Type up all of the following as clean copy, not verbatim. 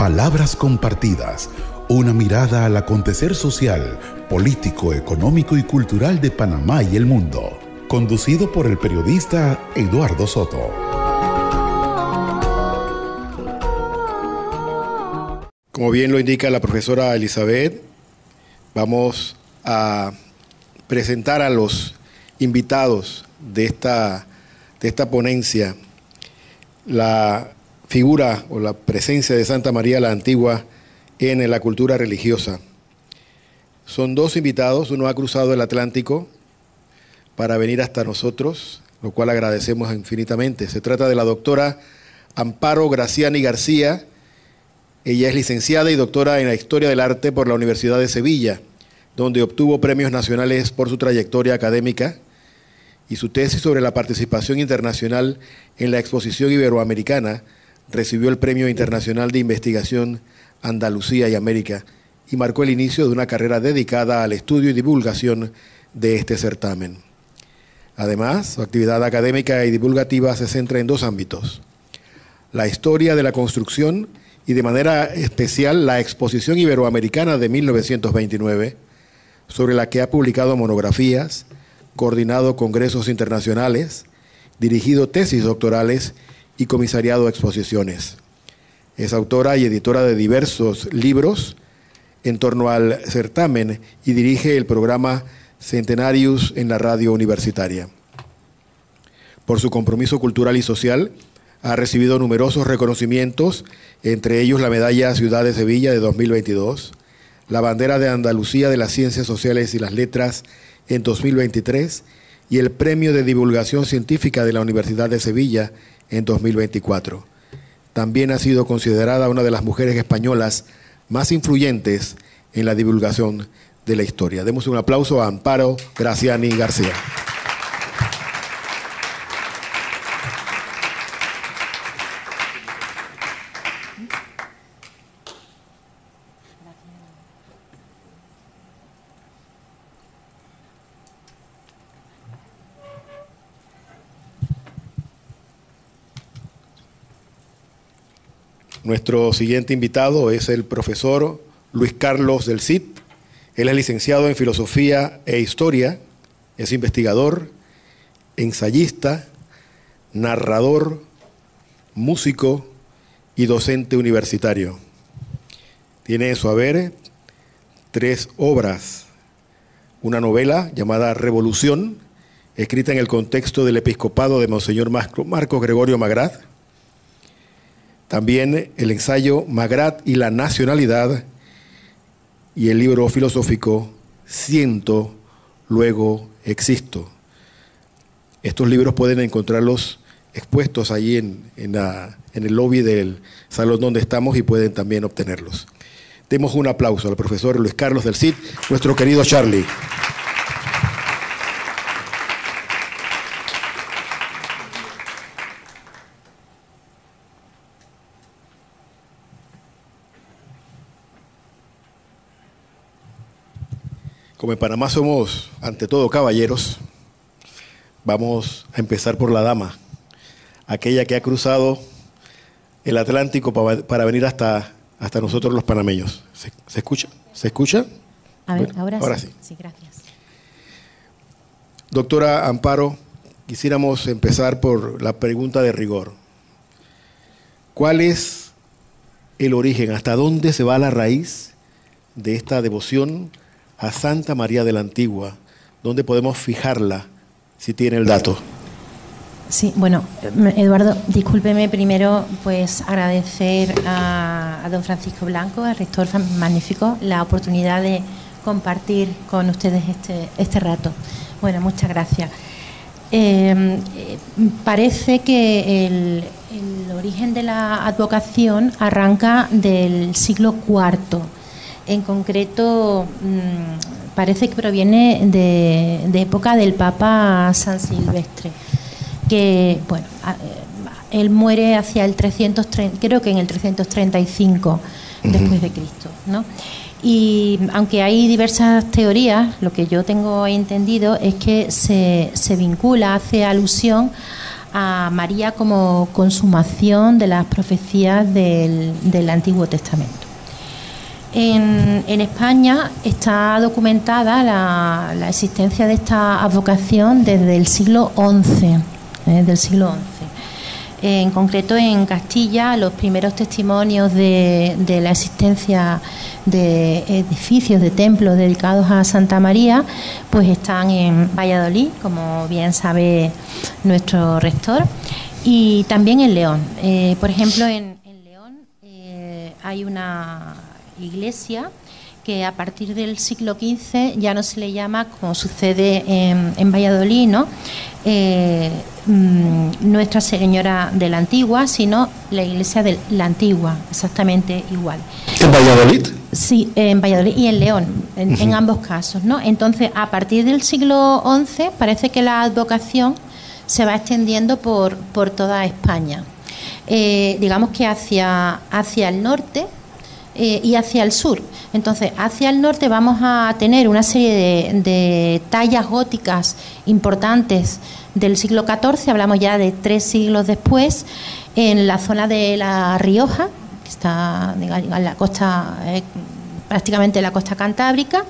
Palabras compartidas, una mirada al acontecer social, político, económico y cultural de Panamá y el mundo. Conducido por el periodista Eduardo Soto. Como bien lo indica la profesora Elizabeth, vamos a presentar a los invitados de esta ponencia la figura o la presencia de Santa María la Antigua en la cultura religiosa. Son dos invitados, uno ha cruzado el Atlántico para venir hasta nosotros, lo cual agradecemos infinitamente. Se trata de la doctora Amparo Graciani García. Ella es licenciada y doctora en la Historia del Arte por la Universidad de Sevilla, donde obtuvo premios nacionales por su trayectoria académica, y su tesis sobre la participación internacional en la Exposición Iberoamericana recibió el Premio Internacional de Investigación Andalucía y América y marcó el inicio de una carrera dedicada al estudio y divulgación de este certamen. Además, su actividad académica y divulgativa se centra en dos ámbitos: la historia de la construcción y de manera especial la Exposición Iberoamericana de 1929, sobre la que ha publicado monografías, coordinado congresos internacionales, dirigido tesis doctorales y comisariado exposiciones. Es autora y editora de diversos libros en torno al certamen y dirige el programa Centenarius en la radio universitaria. Por su compromiso cultural y social, ha recibido numerosos reconocimientos, entre ellos la Medalla Ciudad de Sevilla de 2022, la Bandera de Andalucía de las Ciencias Sociales y las Letras en 2023 y el Premio de Divulgación Científica de la Universidad de Sevilla en 2024. También ha sido considerada una de las mujeres españolas más influyentes en la divulgación de la historia. Demos un aplauso a Amparo Graciani García. Nuestro siguiente invitado es el profesor Luis Carlos del Cid. Él es licenciado en Filosofía e Historia, es investigador, ensayista, narrador, músico y docente universitario. Tiene en su haber 3 obras: una novela llamada Revolución, escrita en el contexto del episcopado de Monseñor Marcos Gregorio Magrat; también el ensayo Magrat y la nacionalidad, y el libro filosófico Siento, luego existo. Estos libros pueden encontrarlos expuestos allí en el lobby del salón donde estamos y pueden también obtenerlos. Demos un aplauso al profesor Luis Carlos del Cid, nuestro querido Charlie. Como en Panamá somos ante todo caballeros, vamos a empezar por la dama, aquella que ha cruzado el Atlántico para venir hasta nosotros los panameños. ¿Se escucha? ¿Se escucha? A ver, bueno, ahora sí. Sí, gracias. Doctora Amparo, quisiéramos empezar por la pregunta de rigor. ¿Cuál es el origen, hasta dónde se va la raíz de esta devoción a Santa María de la Antigua? ¿Dónde podemos fijarla, si tiene el dato? Sí, bueno, Eduardo, discúlpeme primero, pues agradecer a don Francisco Blanco, al rector magnífico, la oportunidad de compartir con ustedes este rato. Bueno, muchas gracias. Parece que el origen de la advocación arranca del siglo IV. En concreto, parece que proviene de época del Papa San Silvestre, que, bueno, él muere hacia el 330, creo que en el 335 después de Cristo, ¿no? Y aunque hay diversas teorías, lo que yo tengo entendido es que se vincula, hace alusión a María como consumación de las profecías del Antiguo Testamento. En España está documentada la existencia de esta advocación desde el siglo XI, En concreto, en Castilla, los primeros testimonios de la existencia de edificios, de templos dedicados a Santa María, pues están en Valladolid, como bien sabe nuestro rector, y también en León. Por ejemplo, en León hay una iglesia que a partir del siglo XV ya no se le llama, como sucede en Valladolid, ¿no? Nuestra Señora de la Antigua, sino la Iglesia de la Antigua, exactamente igual. ¿En Valladolid? Sí, en Valladolid y en León, en ambos casos, ¿no? Entonces, a partir del siglo XI parece que la advocación se va extendiendo por toda España. Digamos que hacia el norte y hacia el sur. Entonces, hacia el norte vamos a tener una serie de tallas góticas importantes del siglo XIV, hablamos ya de 3 siglos después, en la zona de La Rioja, que está en la costa, prácticamente en la costa cantábrica.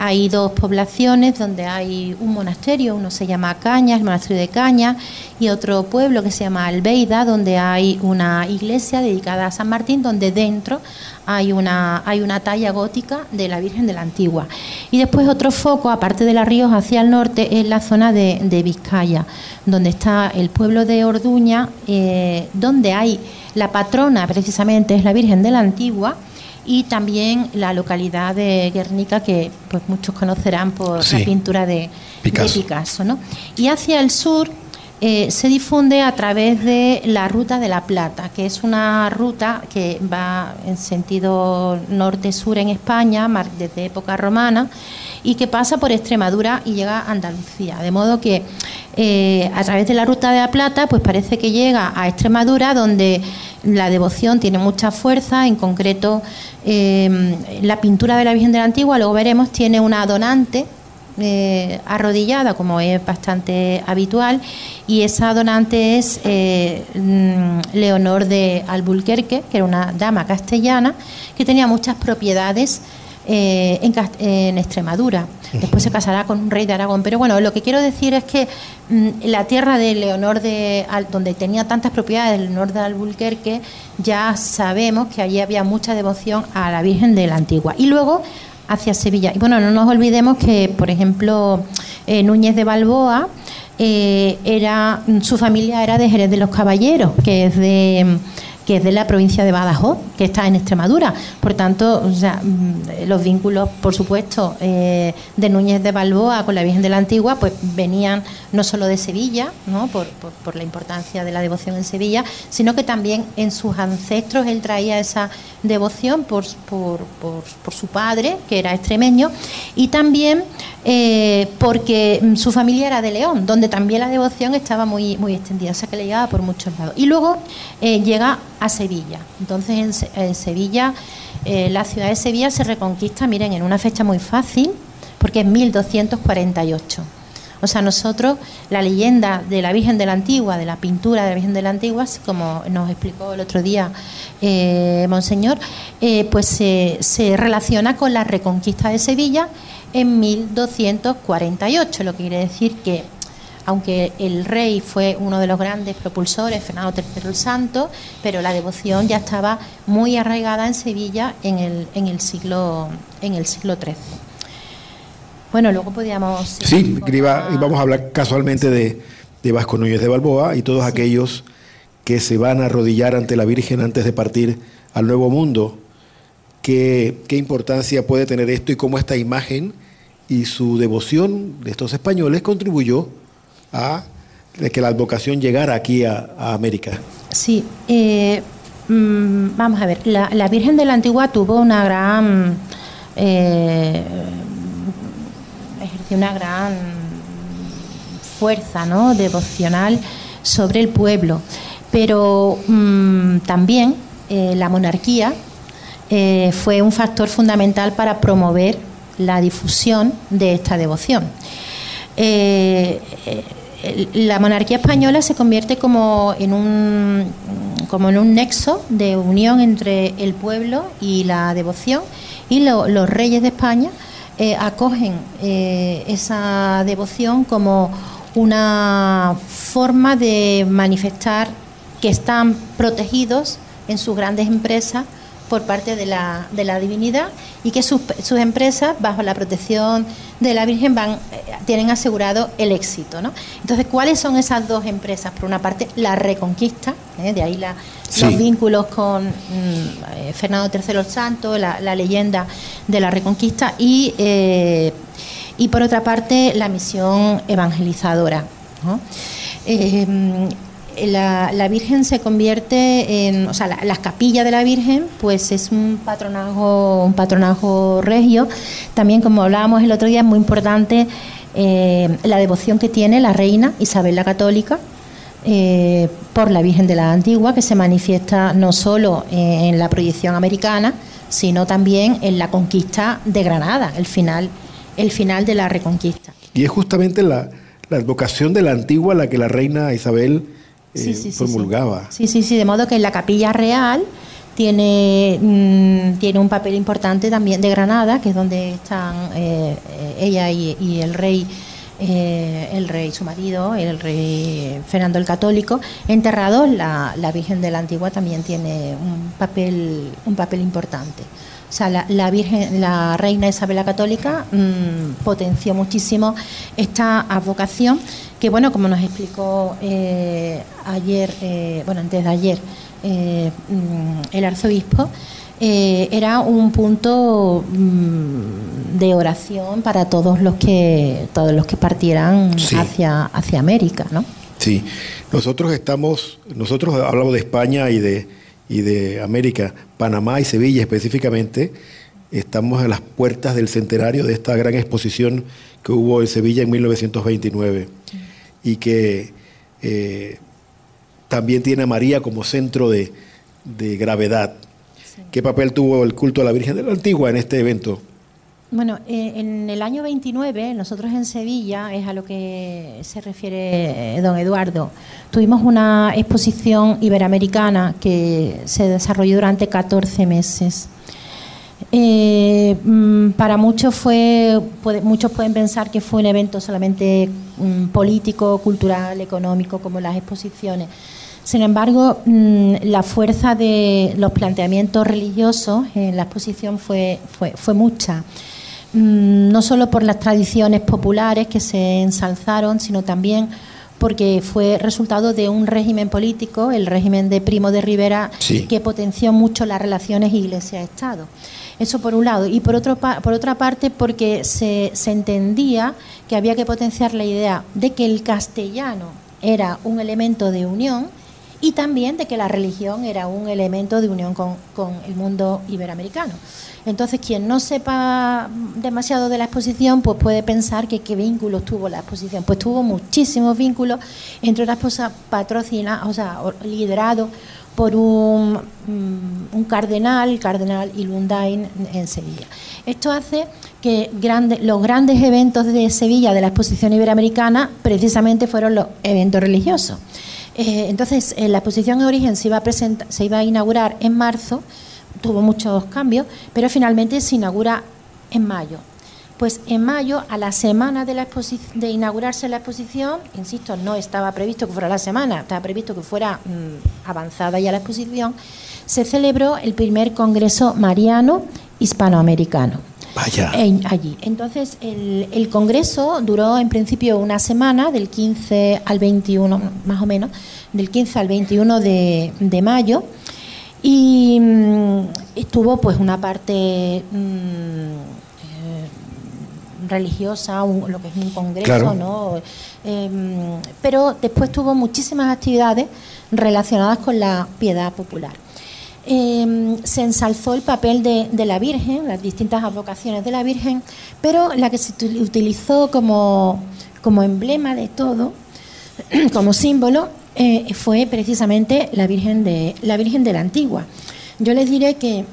Hay 2 poblaciones donde hay un monasterio, uno se llama Cañas, el monasterio de Cañas, y otro pueblo que se llama Albeida, donde hay una iglesia dedicada a San Martín, donde dentro hay una talla gótica de la Virgen de la Antigua. Y después otro foco, aparte de La Rioja hacia el norte, es la zona de Vizcaya, donde está el pueblo de Orduña, donde hay la patrona, precisamente es la Virgen de la Antigua, y también la localidad de Guernica, que pues muchos conocerán por la pintura de Picasso, ¿no? Y hacia el sur se difunde a través de la Ruta de la Plata, que es una ruta que va en sentido norte-sur en España, desde época romana, y que pasa por Extremadura y llega a Andalucía. De modo que a través de la Ruta de la Plata, pues parece que llega a Extremadura, donde la devoción tiene mucha fuerza. En concreto, la pintura de la Virgen de la Antigua, luego veremos, tiene una donante arrodillada, como es bastante habitual, y esa donante es Leonor de Alburquerque, que era una dama castellana que tenía muchas propiedades en Extremadura. Después se casará con un rey de Aragón. Pero bueno, lo que quiero decir es que la tierra de Leonor donde tenía tantas propiedades, Leonor de Alburquerque, ya sabemos que allí había mucha devoción a la Virgen de la Antigua. Y luego hacia Sevilla. Y bueno, no nos olvidemos que, por ejemplo, Núñez de Balboa, su familia era de Jerez de los Caballeros, que es de la provincia de Badajoz, que está en Extremadura. Por tanto, o sea, los vínculos, por supuesto, de Núñez de Balboa con la Virgen de la Antigua, pues venían no solo de Sevilla, ¿no? por la importancia de la devoción en Sevilla, sino que también en sus ancestros él traía esa devoción por su padre, que era extremeño, y también porque su familia era de León, donde también la devoción estaba muy, muy extendida, o sea que le llegaba por muchos lados. Y luego llega a Sevilla. Entonces en Sevilla, la ciudad de Sevilla se reconquista, miren, en una fecha muy fácil, porque es 1248. O sea, nosotros, la leyenda de la Virgen de la Antigua, de la pintura de la Virgen de la Antigua, como nos explicó el otro día Monseñor, pues se relaciona con la reconquista de Sevilla en 1248, lo que quiere decir que, aunque el rey fue uno de los grandes propulsores, Fernando III el Santo, pero la devoción ya estaba muy arraigada en Sevilla en el siglo XIII. Bueno, luego podíamos... Sí, íbamos a hablar casualmente de Vasco Núñez de Balboa y todos aquellos que se van a arrodillar ante la Virgen antes de partir al Nuevo Mundo. ¿Qué importancia puede tener esto y cómo esta imagen y su devoción de estos españoles contribuyó a que la advocación llegara aquí a América? Sí, vamos a ver, la Virgen de la Antigua tuvo una gran fuerza, ¿no?, devocional sobre el pueblo, pero también la monarquía fue un factor fundamental para promover la difusión de esta devoción. la monarquía española se convierte como en un nexo de unión entre el pueblo y la devoción, y los reyes de España acogen esa devoción como una forma de manifestar que están protegidos en sus grandes empresas por parte de la divinidad, y que sus empresas, bajo la protección de la Virgen, tienen asegurado el éxito, ¿no? Entonces, ¿cuáles son esas dos empresas? Por una parte, la Reconquista, de ahí los vínculos con Fernando III el Santo, la leyenda de la Reconquista, y por otra parte, la misión evangelizadora, ¿no? La Virgen se convierte en, o sea, las capillas de la Virgen, pues es un patronajo regio. También, como hablábamos el otro día, es muy importante la devoción que tiene la reina Isabel la Católica por la Virgen de la Antigua, que se manifiesta no solo en la proyección americana, sino también en la conquista de Granada, el final de la Reconquista. Y es justamente la advocación de la Antigua la que la reina Isabel promulgaba. Sí, de modo que la capilla real tiene un papel importante también de Granada, que es donde están ella y el rey su marido, el rey Fernando el Católico, enterrados. La Virgen de la Antigua también tiene un papel importante. O sea, la reina Isabel la Católica potenció muchísimo esta advocación, que, bueno, como nos explicó antes de ayer, el arzobispo, era un punto de oración para todos los que partieran hacia América, ¿no? Sí, nosotros hablamos de España y de América. Panamá y Sevilla específicamente, estamos a las puertas del centenario de esta gran exposición que hubo en Sevilla en 1929, y que también tiene a María como centro de gravedad. Sí. ¿Qué papel tuvo el culto a la Virgen de la Antigua en este evento? Bueno, en el año 29, nosotros en Sevilla, es a lo que se refiere don Eduardo, tuvimos una exposición iberoamericana que se desarrolló durante 14 meses. Para muchos muchos pueden pensar que fue un evento solamente político, cultural, económico, como las exposiciones. Sin embargo, la fuerza de los planteamientos religiosos en la exposición fue mucha. No solo por las tradiciones populares que se ensalzaron, sino también porque fue resultado de un régimen político, el régimen de Primo de Rivera, que potenció mucho las relaciones Iglesia-Estado. Eso por un lado. Y por otra parte, porque se entendía que había que potenciar la idea de que el castellano era un elemento de unión, y también de que la religión era un elemento de unión con el mundo iberoamericano. Entonces, quien no sepa demasiado de la exposición, pues puede pensar que qué vínculos tuvo la exposición. Pues tuvo muchísimos vínculos, entre otras cosas liderado por un cardenal, el cardenal Ilundain, en Sevilla. Esto hace que los grandes eventos de Sevilla de la exposición iberoamericana precisamente fueron los eventos religiosos. Entonces, la exposición de origen se iba a inaugurar en marzo, tuvo muchos cambios, pero finalmente se inaugura en mayo. Pues en mayo, a la semana de inaugurarse la exposición, insisto, no estaba previsto que fuera la semana, estaba previsto que fuera avanzada ya la exposición, se celebró el primer Congreso Mariano Hispanoamericano. Vaya. Allí. Entonces, el congreso duró en principio una semana, del 15 al 21, más o menos, del 15 al 21 de mayo, y estuvo pues una parte religiosa, lo que es un congreso, claro, ¿no? Pero después tuvo muchísimas actividades relacionadas con la piedad popular. Se ensalzó el papel de la Virgen, las distintas advocaciones de la Virgen, pero la que se utilizó como emblema de todo, como símbolo, fue precisamente la Virgen de la Antigua. Yo les diré que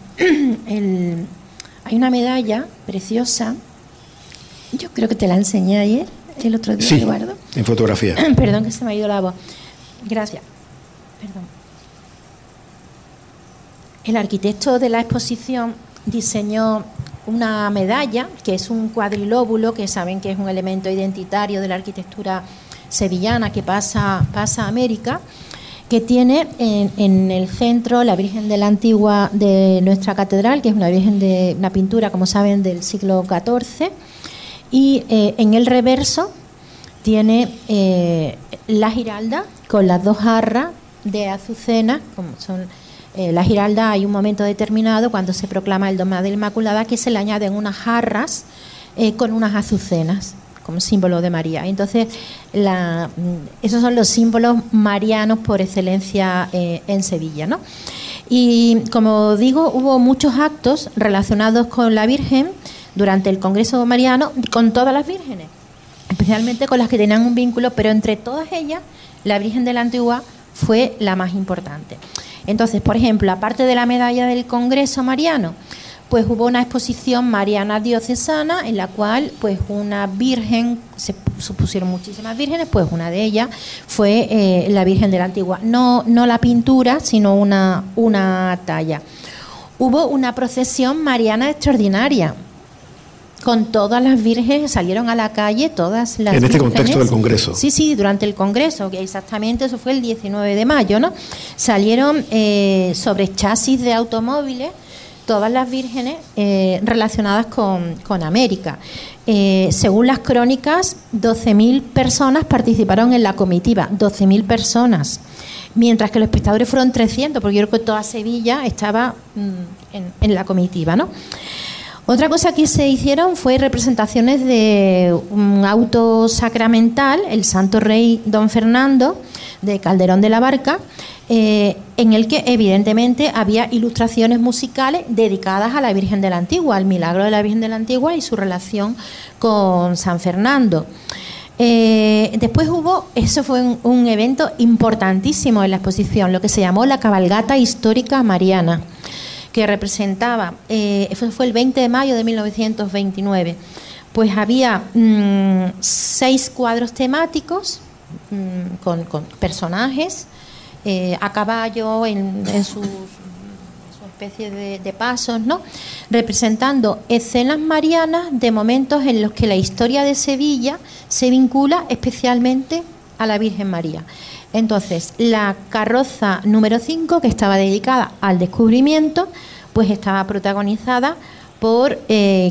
hay una medalla preciosa, yo creo que te la enseñé ayer, el otro día, sí, Eduardo. En fotografía. Perdón que se me ha ido la voz. Gracias. Perdón. El arquitecto de la exposición diseñó una medalla, que es un cuadrilóbulo, que saben que es un elemento identitario de la arquitectura sevillana que pasa a América, que tiene en el centro la Virgen de la Antigua de nuestra catedral, que es una virgen de una pintura, como saben, del siglo XIV, y en el reverso tiene la Giralda con las dos jarras de azucena, como son la Giralda. Hay un momento determinado cuando se proclama el Dogma de la Inmaculada que se le añaden unas jarras con unas azucenas como símbolo de María. Entonces, esos son los símbolos marianos por excelencia en Sevilla, ¿no? Y como digo, hubo muchos actos relacionados con la Virgen durante el Congreso Mariano, con todas las vírgenes, especialmente con las que tenían un vínculo, pero entre todas ellas, la Virgen de la Antigua fue la más importante. Entonces, por ejemplo, aparte de la medalla del Congreso Mariano, pues hubo una exposición mariana diocesana en la cual pues una virgen, se supusieron muchísimas vírgenes, pues una de ellas fue la Virgen de la Antigua. No la pintura, sino una talla. Hubo una procesión mariana extraordinaria, con todas las vírgenes, salieron a la calle todas las vírgenes. En este contexto del Congreso. Sí, durante el Congreso, que exactamente eso fue el 19 de mayo, ¿no? Salieron sobre chasis de automóviles todas las vírgenes relacionadas con América. Según las crónicas, 12.000 personas participaron en la comitiva, 12.000 personas, mientras que los espectadores fueron 300, porque yo creo que toda Sevilla estaba en la comitiva, ¿no? Otra cosa que se hicieron fue representaciones de un auto sacramental, el Santo Rey Don Fernando, de Calderón de la Barca, en el que evidentemente había ilustraciones musicales dedicadas a la Virgen de la Antigua, al milagro de la Virgen de la Antigua y su relación con San Fernando. Después eso fue un evento importantísimo en la exposición, lo que se llamó la Cabalgata Histórica Mariana, que representaba, eso fue el 20 de mayo de 1929, pues había 6 cuadros temáticos con personajes a caballo en su especie de pasos, ¿no? Representando escenas marianas de momentos en los que la historia de Sevilla se vincula especialmente a la Virgen María. Entonces, la carroza número 5, que estaba dedicada al descubrimiento, pues estaba protagonizada por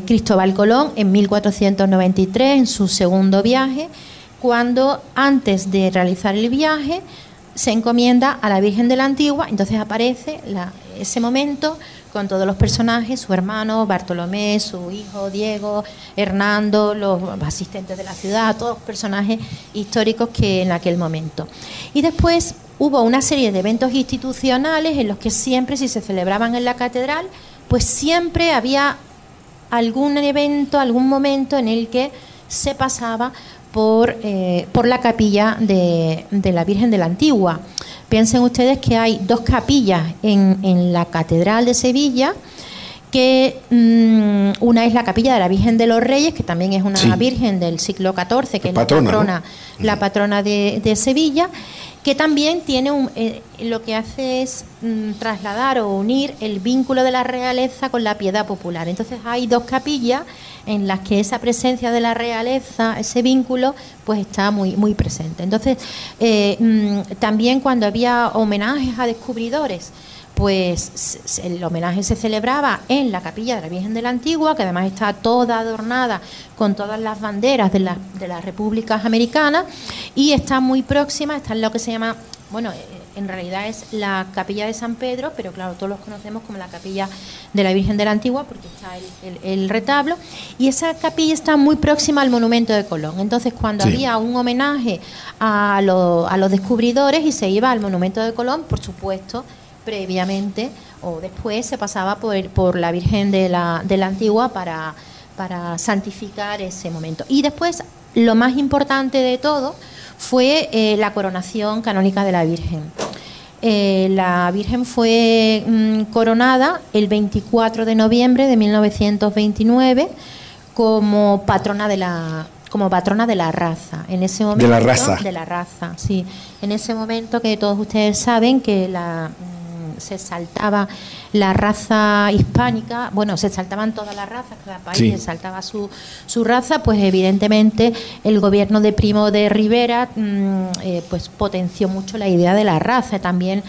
Cristóbal Colón en 1493, en su segundo viaje, cuando antes de realizar el viaje se encomienda a la Virgen de la Antigua. Entonces aparece ese momento con todos los personajes, su hermano Bartolomé, su hijo Diego, Hernando, los asistentes de la ciudad, todos los personajes históricos que en aquel momento. Y después hubo una serie de eventos institucionales en los que siempre, si se celebraban en la catedral, pues siempre había algún evento, algún momento en el que se pasaba por la capilla de la Virgen de la Antigua. Piensen ustedes que hay 2 capillas en la Catedral de Sevilla, que una es la capilla de la Virgen de los Reyes, que también es una virgen del siglo XIV, que es la patrona de Sevilla, que también tiene lo que hace es trasladar o unir el vínculo de la realeza con la piedad popular. Entonces hay 2 capillas en las que esa presencia de la realeza, ese vínculo, pues está muy, muy presente. Entonces, también cuando había homenajes a descubridores, pues el homenaje se celebraba en la capilla de la Virgen de la Antigua, que además está toda adornada con todas las banderas de las repúblicas americanas, y está muy próxima, está en lo que se llama, bueno, en realidad es la capilla de San Pedro, pero claro, todos los conocemos como la capilla de la Virgen de la Antigua, porque está el retablo, y esa capilla está muy próxima al monumento de Colón. Entonces, cuando había un homenaje a los descubridores y se iba al monumento de Colón, por supuesto, previamente o después se pasaba por la Virgen de la Antigua para santificar ese momento. Y después, lo más importante de todo fue la coronación canónica de la Virgen. La Virgen fue coronada el 24 de noviembre de 1929 como patrona de la como patrona de la raza. En ese momento, de la raza. De la raza, sí. En ese momento que todos ustedes saben que se saltaba la raza hispánica, bueno, se saltaban todas las razas, cada país sí. se saltaba su raza, pues evidentemente el gobierno de Primo de Rivera pues potenció mucho la idea de la raza. También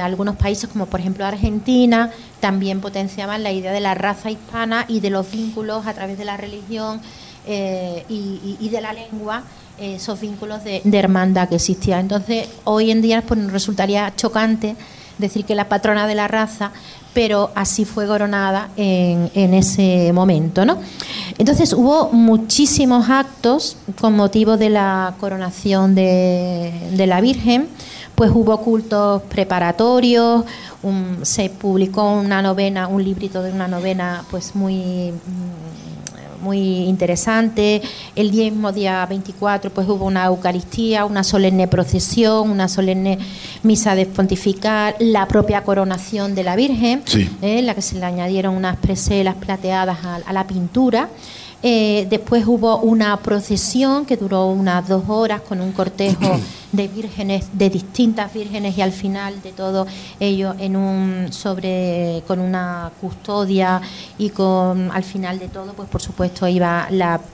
algunos países, como por ejemplo Argentina, también potenciaban la idea de la raza hispana y de los vínculos a través de la religión y de la lengua, esos vínculos de hermandad que existían. Entonces, hoy en día pues, nos resultaría chocante decir que la patrona de la raza, pero así fue coronada en ese momento, ¿no? Entonces hubo muchísimos actos con motivo de la coronación de la Virgen, pues hubo cultos preparatorios, se publicó una novena, un librito de una novena pues muy interesante. El mismo día 24 pues hubo una Eucaristía, una solemne procesión, una solemne misa de pontifical, la propia coronación de la Virgen, sí. En la que se le añadieron unas preselas plateadas a la pintura. Después hubo una procesión que duró unas 2 horas con un cortejo de vírgenes, de distintas vírgenes, y al final de todo ello con una custodia y al final de todo pues por supuesto iba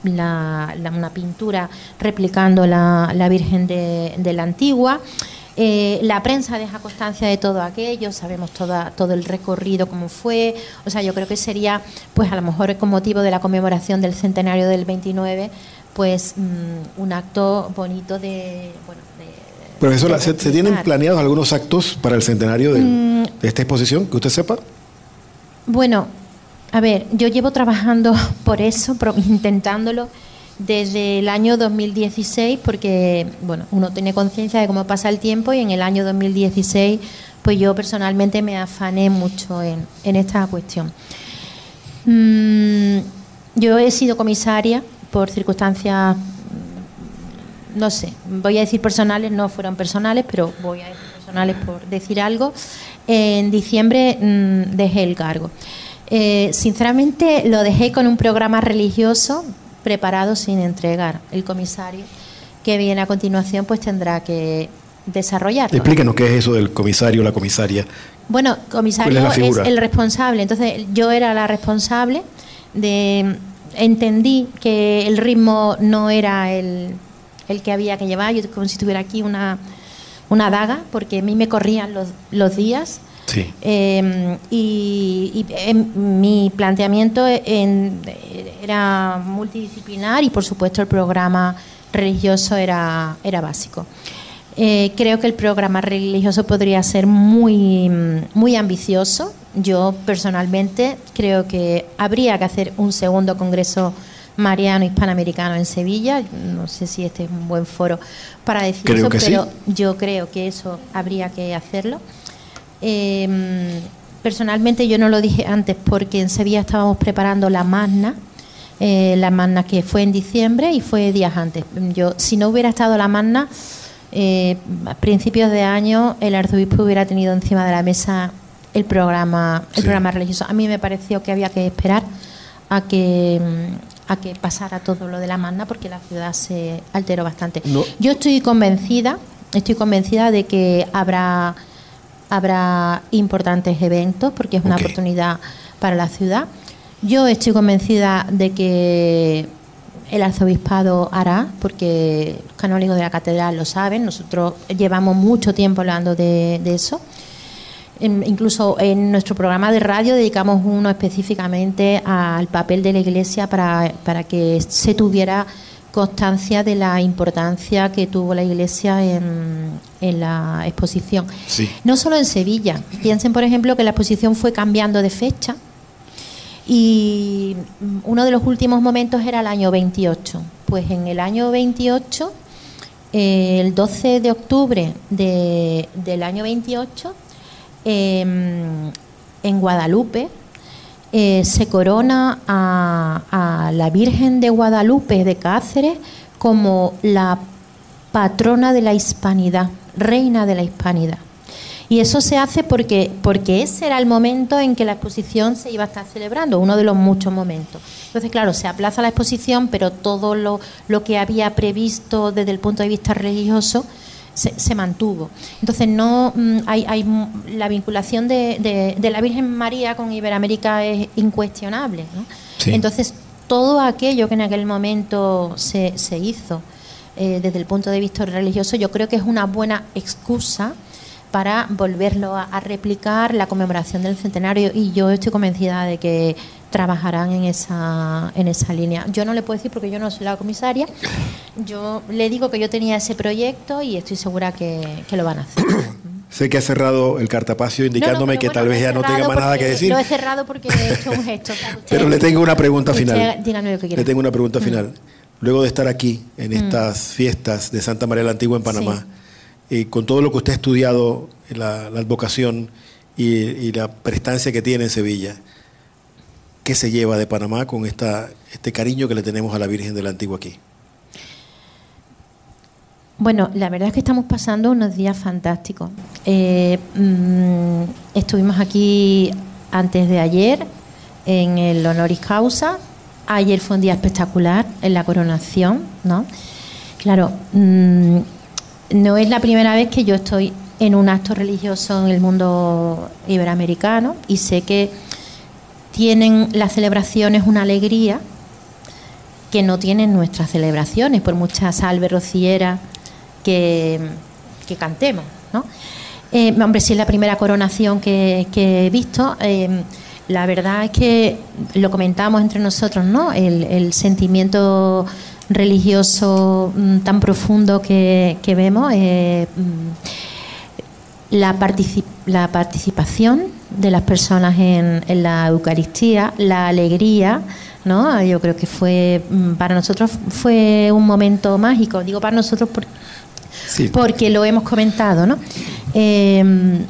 una pintura replicando la Virgen de la Antigua. La prensa deja constancia de todo aquello, sabemos todo el recorrido cómo fue. O sea, yo creo que sería, pues a lo mejor con motivo de la conmemoración del centenario del 29, pues un acto bonito Profesora, ¿se tienen planeados algunos actos para el centenario de esta exposición, que usted sepa? Bueno, a ver, yo llevo trabajando por eso, intentándolo desde el año 2016, porque bueno, uno tiene conciencia de cómo pasa el tiempo, y en el año 2016 pues yo personalmente me afané mucho en esta cuestión. Yo he sido comisaria por circunstancias, no sé, voy a decir personales, no fueron personales, pero voy a decir personales por decir algo. En diciembre dejé el cargo. Sinceramente lo dejé con un programa religioso preparado sin entregar. El comisario que viene a continuación pues tendrá que desarrollarlo. Explíquenos qué es eso del comisario o la comisaria. Bueno, comisario es el responsable. Entonces yo era la responsable entendí que el ritmo no era el que había que llevar. Yo como si tuviera aquí una daga, porque a mí me corrían los días. Sí. Y mi planteamiento era multidisciplinar, y por supuesto el programa religioso era básico. Creo que el programa religioso podría ser muy, muy ambicioso. Yo personalmente creo que habría que hacer un segundo congreso mariano hispanoamericano en Sevilla. No sé si este es un buen foro para decir eso, pero yo creo que eso habría que hacerlo. Personalmente yo no lo dije antes porque en Sevilla estábamos preparando la Magna que fue en diciembre y fue días antes. Si no hubiera estado la Magna, a principios de año el arzobispo hubiera tenido encima de la mesa el programa religioso. A mí me pareció que había que esperar a que pasara todo lo de la Magna, porque la ciudad se alteró bastante. No. Yo estoy convencida de que habrá importantes eventos, porque es una oportunidad para la ciudad. Yo estoy convencida de que el arzobispado hará, porque los canónigos de la catedral lo saben. Nosotros llevamos mucho tiempo hablando de eso. Incluso en nuestro programa de radio dedicamos uno específicamente al papel de la Iglesia para que se tuviera constancia de la importancia que tuvo la Iglesia en la exposición. Sí. No solo en Sevilla. Piensen, por ejemplo, que la exposición fue cambiando de fecha, y uno de los últimos momentos era el año 28. Pues en el año 28, el 12 de octubre del año 28, en Guadalupe, se corona a la Virgen de Guadalupe de Cáceres como la patrona de la hispanidad, reina de la hispanidad. Y eso se hace porque ese era el momento en que la exposición se iba a estar celebrando, uno de los muchos momentos. Entonces, claro, se aplaza la exposición, pero todo lo que había previsto desde el punto de vista religioso se mantuvo. Entonces, no hay la vinculación de la Virgen María con Iberoamérica es incuestionable, ¿no? Sí. Entonces, todo aquello que en aquel momento se hizo desde el punto de vista religioso, yo creo que es una buena excusa para volverlo a replicar la conmemoración del centenario, y yo estoy convencida de que trabajarán en esa línea. Yo no le puedo decir porque yo no soy la comisaria, yo le digo que yo tenía ese proyecto y estoy segura que lo van a hacer. Sé que ha cerrado el cartapacio indicándome que tal vez ya no tenga más nada que decir. Lo he cerrado porque he hecho un gesto. Pero le tengo una pregunta final. Díganme lo que quieran. Le tengo una pregunta final. Luego de estar aquí en estas fiestas de Santa María la Antigua en Panamá, con todo lo que usted ha estudiado, la advocación y la prestancia que tiene en Sevilla, ¿qué se lleva de Panamá con este cariño que le tenemos a la Virgen de la Antigua aquí? Bueno, la verdad es que estamos pasando unos días fantásticos. Estuvimos aquí antes de ayer en el honoris causa. Ayer fue un día espectacular en la coronación, ¿no? Claro, no es la primera vez que yo estoy en un acto religioso en el mundo iberoamericano, y sé que tienen las celebraciones una alegría que no tienen nuestras celebraciones, por muchas salve rociera que cantemos, ¿no? Hombre, sí es la primera coronación que he visto. La verdad es que lo comentamos entre nosotros, ¿no? El sentimiento religioso tan profundo que vemos, la participación de las personas en la Eucaristía, la alegría, ¿no? Yo creo que para nosotros fue un momento mágico. Digo para nosotros porque lo hemos comentado, ¿no?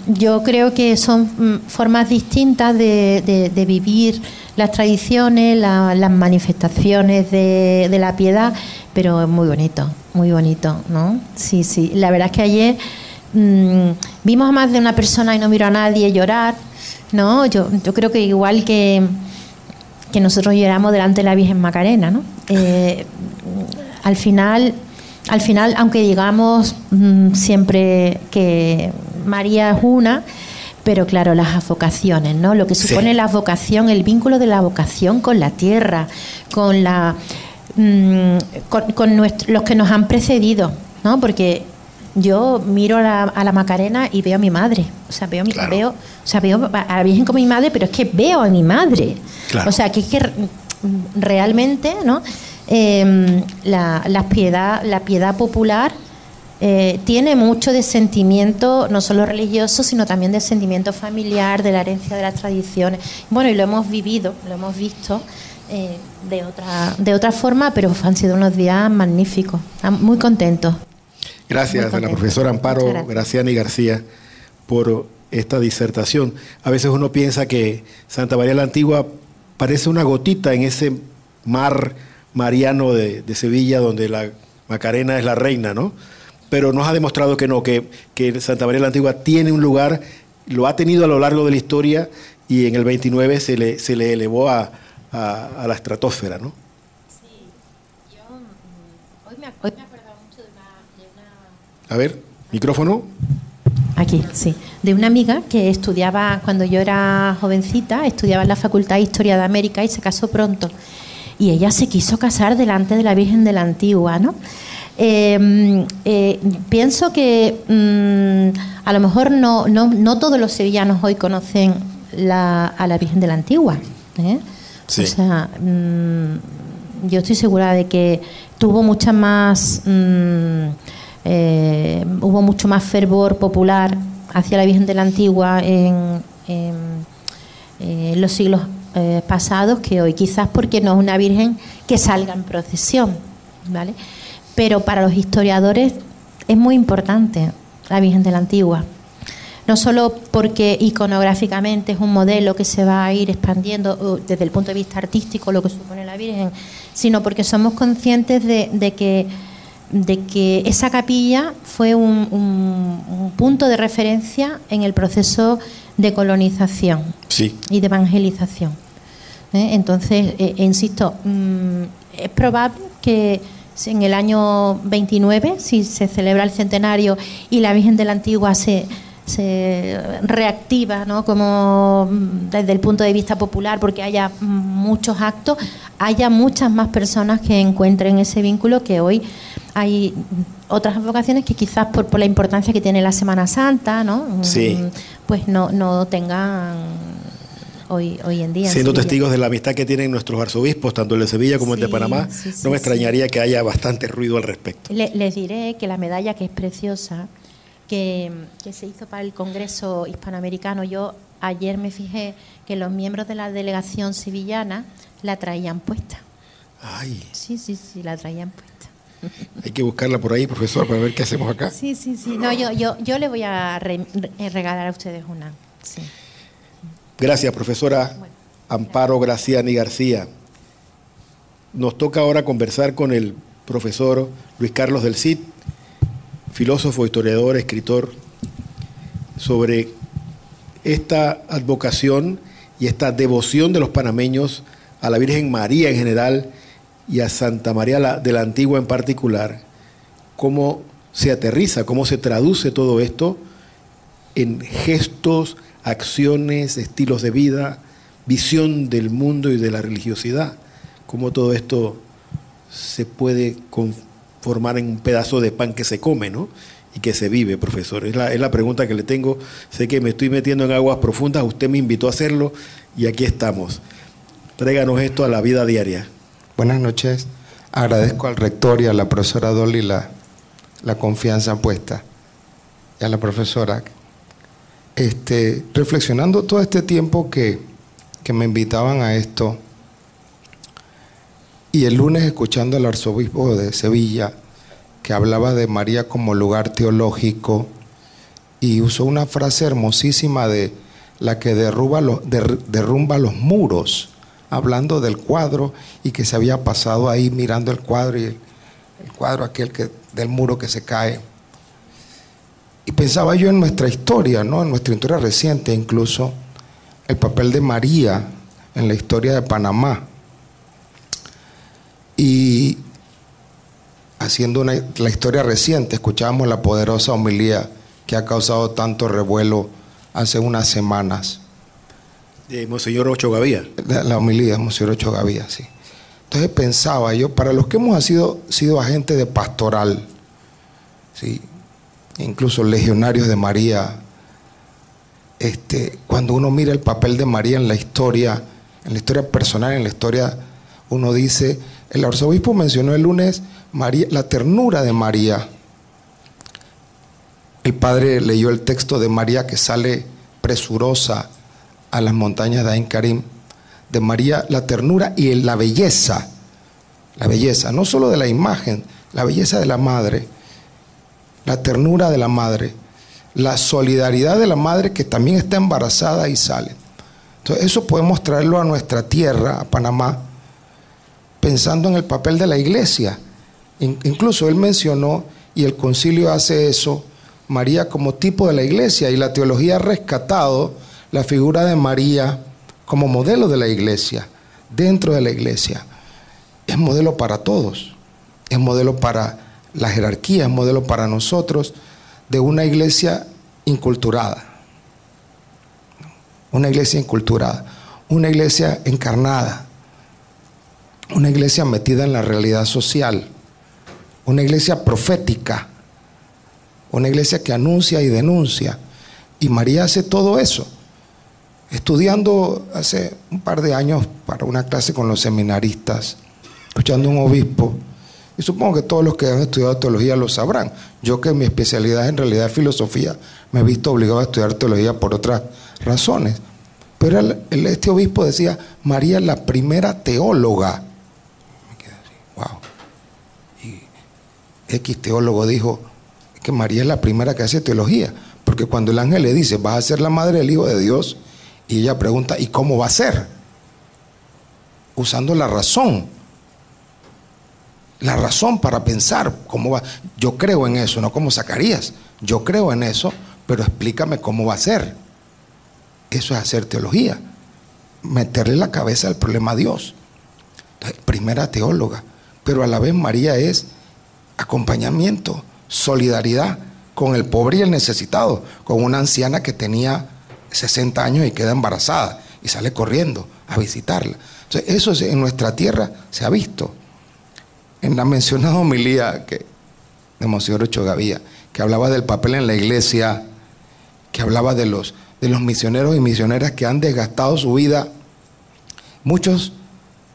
Yo creo que son formas distintas de vivir las tradiciones, las manifestaciones de la piedad, pero es muy bonito, ¿no? Sí, sí. La verdad es que ayer vimos a más de una persona y no miro a nadie llorar, ¿no? Yo creo que igual que nosotros lloramos delante de la Virgen Macarena, ¿no? Al final, aunque digamos siempre que María es una, pero claro, las vocaciones, ¿no? Lo que supone la vocación, el vínculo de la vocación con la tierra, con los que nos han precedido, ¿no? Porque yo miro a la Macarena y veo a mi madre, o sea, veo a la Virgen como mi madre, pero es que veo a mi madre, claro. O sea, que es que realmente, ¿no? La piedad popular tiene mucho de sentimiento, no solo religioso, sino también de sentimiento familiar, de la herencia de las tradiciones. Bueno, y lo hemos vivido, lo hemos visto de otra forma, pero han sido unos días magníficos, muy contentos. Gracias a la profesora Amparo Graciani García por esta disertación. A veces uno piensa que Santa María la Antigua parece una gotita en ese mar mariano de Sevilla, donde la Macarena es la reina, ¿no? Pero nos ha demostrado que no, que Santa María la Antigua tiene un lugar, lo ha tenido a lo largo de la historia, y en el 29 se le elevó a la estratosfera, ¿no? Sí, yo hoy me acordaba mucho de una... A ver, micrófono. Aquí, sí. De una amiga que estudiaba, cuando yo era jovencita, estudiaba en la Facultad de Historia de América y se casó pronto. Y ella se quiso casar delante de la Virgen de la Antigua, ¿no? Pienso que a lo mejor no todos los sevillanos hoy conocen a la Virgen de la Antigua, ¿eh? Sí. O sea, yo estoy segura de que tuvo mucha más... hubo mucho más fervor popular hacia la Virgen de la Antigua en los siglos pasados que hoy, quizás porque no es una Virgen que salga en procesión, ¿vale? Pero para los historiadores es muy importante la Virgen de la Antigua, no solo porque iconográficamente es un modelo que se va a ir expandiendo desde el punto de vista artístico, lo que supone la Virgen, sino porque somos conscientes de que que esa capilla fue un punto de referencia en el proceso de colonización y de evangelización. Entonces, insisto, es probable que en el año 29, si se celebra el centenario y la Virgen de la Antigua se reactiva, ¿no?, como desde el punto de vista popular, porque haya muchos actos, haya muchas más personas que encuentren ese vínculo, que hoy hay otras advocaciones que quizás por la importancia que tiene la Semana Santa, ¿no?, pues no tengan hoy en día. Siendo testigos de la amistad que tienen nuestros arzobispos, tanto el de Sevilla como el de Panamá, no me extrañaría que haya bastante ruido al respecto. Les diré que la medalla, que es preciosa, que se hizo para el Congreso Hispanoamericano, yo ayer me fijé que los miembros de la delegación sevillana la traían puesta. Ay. Sí, la traían puesta. Hay que buscarla por ahí, profesor, para ver qué hacemos acá. Sí. No, yo le voy a regalar a ustedes una. Sí. Gracias, profesora Amparo Graciani García. Nos toca ahora conversar con el profesor Luis Carlos del Cid, filósofo, historiador, escritor, sobre esta advocación y esta devoción de los panameños a la Virgen María en general y a Santa María de la Antigua en particular. Cómo se aterriza, cómo se traduce todo esto en gestos, acciones, estilos de vida, visión del mundo y de la religiosidad. Cómo todo esto se puede conformar en un pedazo de pan que se come, ¿no?, y que se vive, profesor. Es la pregunta que le tengo. Sé que me estoy metiendo en aguas profundas, usted me invitó a hacerlo y aquí estamos. Tráiganos esto a la vida diaria. Buenas noches. Agradezco al rector y a la profesora Dolly la confianza puesta, y a la profesora. Reflexionando todo este tiempo que me invitaban a esto, y el lunes escuchando al arzobispo de Sevilla, que hablaba de María como lugar teológico, y usó una frase hermosísima de la que derrumba los muros, hablando del cuadro y que se había pasado ahí mirando el cuadro, y el cuadro aquel del muro que se cae. Y pensaba yo en nuestra historia, ¿no?, en nuestra historia reciente, incluso el papel de María en la historia de Panamá. Y haciendo la historia reciente, escuchábamos la poderosa homilía que ha causado tanto revuelo hace unas semanas. De Monseñor Ocho Gavía. La homilía de Monseñor Ocho Gavía, sí. Entonces pensaba yo, para los que hemos sido agentes de pastoral, ¿sí?, incluso legionarios de María, cuando uno mira el papel de María en la historia personal, en la historia, uno dice, el arzobispo mencionó el lunes María, la ternura de María. El padre leyó el texto de María que sale presurosa a las montañas de Ain Karim, de María, la ternura y la belleza, no solo de la imagen, la belleza de la madre, la ternura de la madre, la solidaridad de la madre que también está embarazada y sale. Entonces eso podemos traerlo a nuestra tierra, a Panamá, pensando en el papel de la iglesia. Incluso él mencionó, y el concilio hace eso, María como tipo de la iglesia, y la teología ha rescatado la figura de María como modelo de la iglesia, dentro de la iglesia. Es modelo para todos, es modelo para la jerarquía, es modelo para nosotros de una iglesia inculturada. Una iglesia inculturada, una iglesia encarnada, una iglesia metida en la realidad social, una iglesia profética, una iglesia que anuncia y denuncia. Y María hace todo eso. Estudiando hace un par de años para una clase con los seminaristas, escuchando a un obispo, y supongo que todos los que han estudiado teología lo sabrán. Yo, que mi especialidad en realidad es filosofía, me he visto obligado a estudiar teología por otras razones. Pero este obispo decía, María es la primera teóloga. Me quedé así, wow. Y X teólogo dijo que María es la primera que hace teología, porque cuando el ángel le dice, vas a ser la madre del Hijo de Dios, y ella pregunta, ¿y cómo va a ser? Usando la razón. la razón para pensar cómo va. Yo creo en eso, no como Zacarías. Yo creo en eso, pero explícame cómo va a ser. Eso es hacer teología, meterle la cabeza al problema a Dios. Entonces, primera teóloga, pero a la vez María es acompañamiento, solidaridad con el pobre y el necesitado, con una anciana que tenía 60 años y queda embarazada y sale corriendo a visitarla. Entonces, eso en nuestra tierra se ha visto. En la mencionada homilía de Monseñor Ochoa Gavía, que hablaba del papel en la iglesia, que hablaba de los misioneros y misioneras que han desgastado su vida, muchos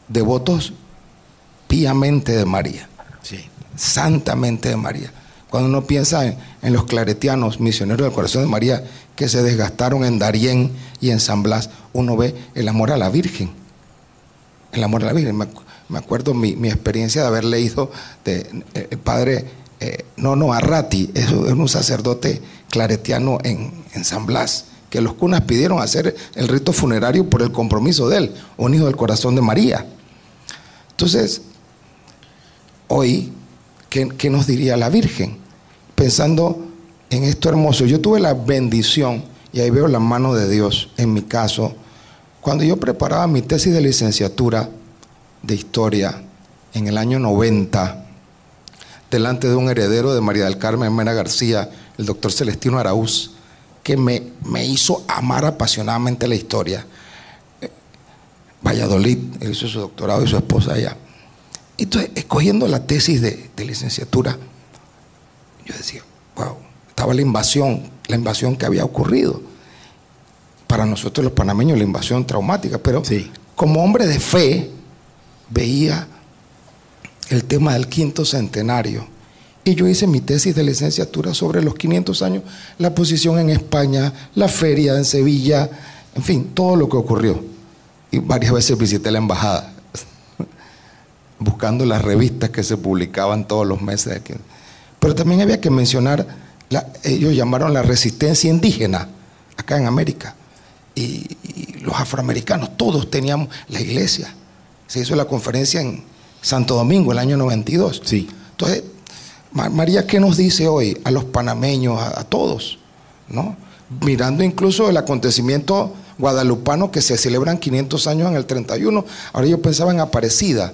devotos piamente de María, sí, santamente de María. Cuando uno piensa en los claretianos, misioneros del corazón de María, que se desgastaron en Darién y en San Blas, uno ve el amor a la Virgen. El amor a la Virgen. Me acuerdo mi experiencia de haber leído el padre Arrati, es un sacerdote claretiano en San Blas, que los cunas pidieron hacer el rito funerario por el compromiso de él, un hijo del corazón de María. Entonces, hoy, ¿qué nos diría la Virgen? Pensando en esto hermoso, yo tuve la bendición, y ahí veo la mano de Dios en mi caso, cuando yo preparaba mi tesis de licenciatura de historia en el año 90, delante de un heredero de María del Carmen Mena García, el doctor Celestino Araúz, que me hizo amar apasionadamente la historia. Valladolid, él hizo su doctorado y su esposa allá. Entonces, escogiendo la tesis de licenciatura, yo decía, wow, estaba la invasión que había ocurrido. Para nosotros los panameños, la invasión traumática, pero sí, como hombre de fe, veía el tema del 5º centenario. Y yo hice mi tesis de licenciatura sobre los 500 años, la posición en España, la feria en Sevilla, en fin, todo lo que ocurrió. Y varias veces visité la embajada, buscando las revistas que se publicaban todos los meses aquí. Pero también había que mencionar, ellos llamaron la resistencia indígena, acá en América. Y los afroamericanos, todos teníamos la iglesia. Se hizo la conferencia en Santo Domingo el año 92. Sí. Entonces, María, ¿qué nos dice hoy a los panameños, a todos? ¿No? Mirando incluso el acontecimiento guadalupano que se celebran 500 años en el 31. Ahora yo pensaba en Aparecida.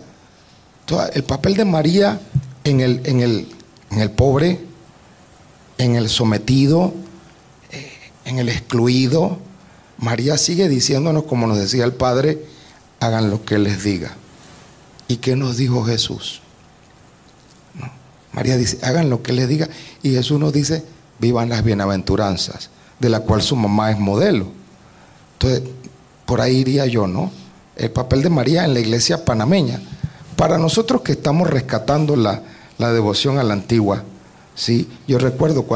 Entonces, el papel de María en el pobre, en el sometido, en el excluido. María sigue diciéndonos, como nos decía el Padre, hagan lo que Él les diga. ¿Y qué nos dijo Jesús? ¿No? María dice, hagan lo que Él les diga. Y Jesús nos dice, vivan las bienaventuranzas, de la cual su mamá es modelo. Entonces, por ahí iría yo, ¿no? El papel de María en la iglesia panameña. Para nosotros que estamos rescatando la devoción a la antigua, ¿sí? Yo recuerdo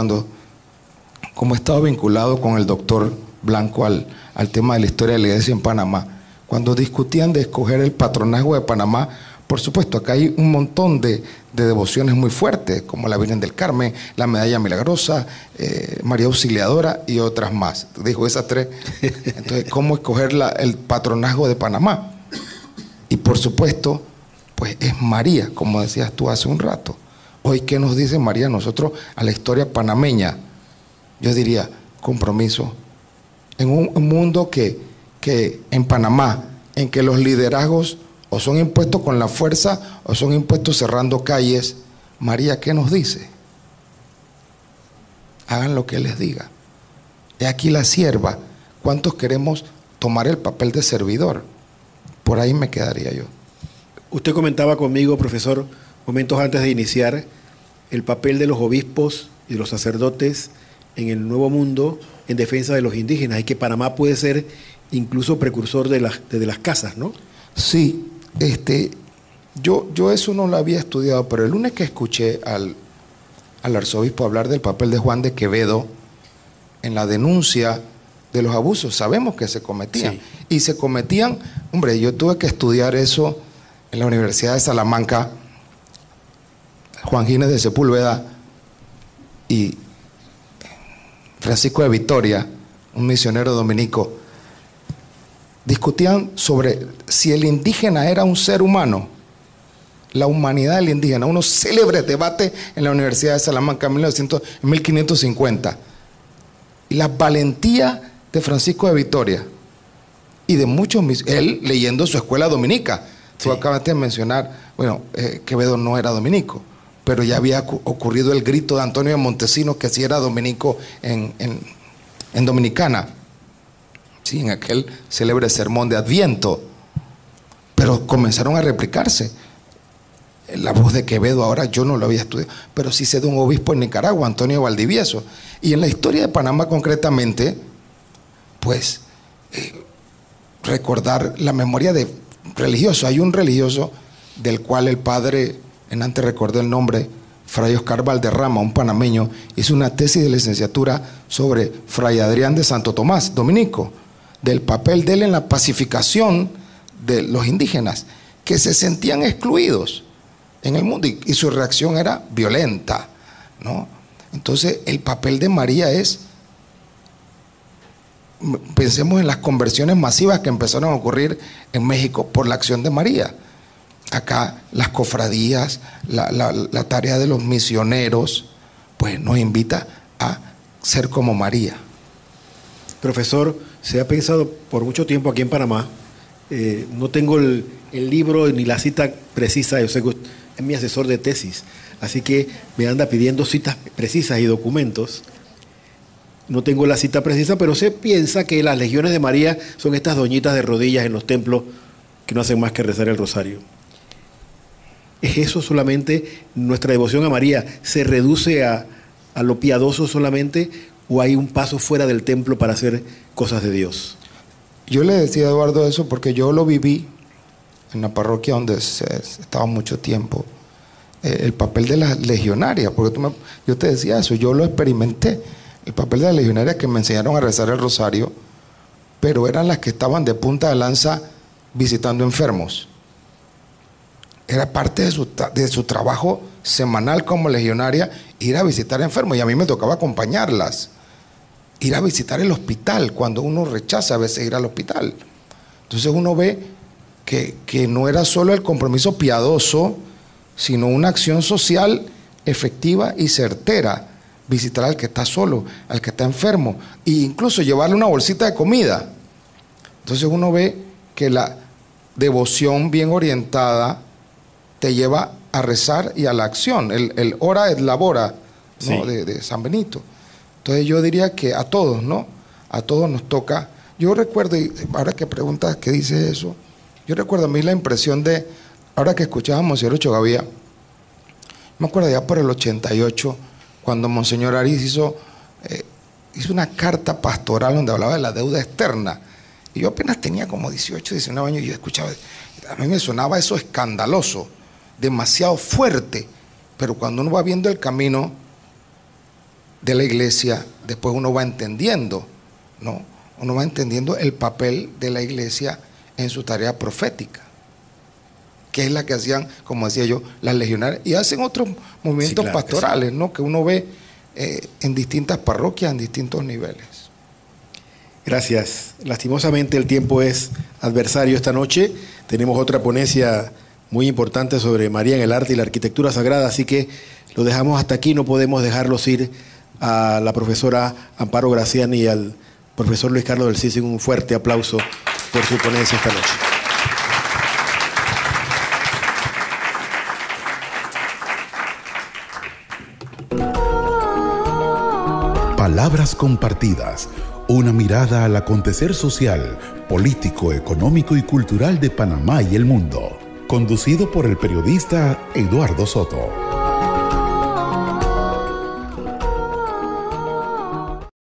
como estaba vinculado con el doctor Blanco al tema de la historia de la iglesia en Panamá, cuando discutían de escoger el patronazgo de Panamá, por supuesto, acá hay un montón de devociones muy fuertes, como la Virgen del Carmen, la Medalla Milagrosa, María Auxiliadora y otras más. Dijo esas tres. Entonces, ¿cómo escoger el patronazgo de Panamá? Y por supuesto, pues es María, como decías tú hace un rato. Hoy, ¿qué nos dice María nosotros a la historia panameña? Yo diría, compromiso. En un mundo que en Panamá, en que los liderazgos o son impuestos con la fuerza o son impuestos cerrando calles, María, ¿qué nos dice? Hagan lo que Él les diga. He aquí la sierva. ¿Cuántos queremos tomar el papel de servidor? Por ahí me quedaría yo. Usted comentaba conmigo, profesor, momentos antes de iniciar, el papel de los obispos y de los sacerdotes en el Nuevo Mundo en defensa de los indígenas, y que Panamá puede ser incluso precursor de las casas, ¿no? Sí, yo eso no lo había estudiado, pero el lunes que escuché al arzobispo hablar del papel de Juan de Quevedo en la denuncia de los abusos, sabemos que se cometían, sí, y se cometían, hombre, yo tuve que estudiar eso en la Universidad de Salamanca, Juan Gines de Sepúlveda y Francisco de Vitoria, un misionero dominico, discutían sobre si el indígena era un ser humano la humanidad del indígena, unos célebres debates en la Universidad de Salamanca en 1550. Y la valentía de Francisco de Vitoria y de muchos, él leyendo su escuela dominica. Tú acabaste de mencionar, bueno, Quevedo no era dominico, pero ya había ocurrido el grito de Antonio de Montesinos, que sí era dominico en Dominicana, sí, en aquel célebre sermón de Adviento. Pero comenzaron a replicarse. La voz de Quevedo, ahora yo no lo había estudiado, pero sí sé de un obispo en Nicaragua, Antonio Valdivieso. Y en la historia de Panamá concretamente, pues recordar la memoria de religiosos. Hay un religioso del cual el padre, en antes recordé el nombre, Fray Oscar Valderrama, un panameño, hizo una tesis de licenciatura sobre Fray Adrián de Santo Tomás, dominico, del papel de él en la pacificación de los indígenas, que se sentían excluidos en el mundo, y su reacción era violenta, ¿no? Entonces el papel de María es, pensemos en las conversiones masivas que empezaron a ocurrir en México por la acción de María. Acá las cofradías, la tarea de los misioneros, pues nos invita a ser como María. Profesor, se ha pensado por mucho tiempo aquí en Panamá, no tengo el libro ni la cita precisa, yo sé que es mi asesor de tesis, así que me anda pidiendo citas precisas y documentos. No tengo la cita precisa, pero se piensa que las legiones de María son estas doñitas de rodillas en los templos que no hacen más que rezar el rosario. ¿Es eso solamente nuestra devoción a María? ¿Se reduce a lo piadoso solamente o hay un paso fuera del templo para hacer cosas de Dios? Yo le decía a Eduardo eso porque yo lo viví en la parroquia donde estaba mucho tiempo. El papel de las legionarias, porque yo te decía eso, yo lo experimenté. El papel de las legionarias que me enseñaron a rezar el rosario, pero eran las que estaban de punta de lanza visitando enfermos. Era parte de su trabajo semanal como legionaria ir a visitar enfermos, y a mí me tocaba acompañarlas, ir a visitar el hospital, cuando uno rechaza a veces ir al hospital. Entonces uno ve que no era solo el compromiso piadoso, sino una acción social efectiva y certera. Visitar al que está solo, al que está enfermo, e incluso llevarle una bolsita de comida. Entonces uno ve que la devoción bien orientada te lleva a rezar y a la acción, el ora et labora, ¿no? Sí. de San Benito. Entonces yo diría que a todos, ¿no? A todos nos toca. Yo recuerdo, y ahora que preguntas qué dice eso, yo recuerdo a mí la impresión de, ahora que escuchábamos a Monseñor Ochogavía, me acuerdo ya por el 88, cuando Monseñor Ariz hizo una carta pastoral donde hablaba de la deuda externa. Y yo apenas tenía como 18, 19 años y yo escuchaba, a mí me sonaba eso escandaloso, demasiado fuerte. Pero cuando uno va viendo el camino de la iglesia, después uno va entendiendo, ¿no? Uno va entendiendo el papel de la iglesia en su tarea profética, que es la que hacían, como decía yo, las legionarias, y hacen otros movimientos pastorales, ¿no? Que uno ve en distintas parroquias, en distintos niveles. Gracias. Lastimosamente el tiempo es adversario esta noche. Tenemos otra ponencia muy importante sobre María en el arte y la arquitectura sagrada, así que lo dejamos hasta aquí. No podemos dejarlos ir a la profesora Amparo Graciani y al profesor Luis Carlos del Cid. Un fuerte aplauso por su ponencia esta noche. Palabras compartidas, una mirada al acontecer social, político, económico y cultural de Panamá y el mundo. Conducido por el periodista Eduardo Soto.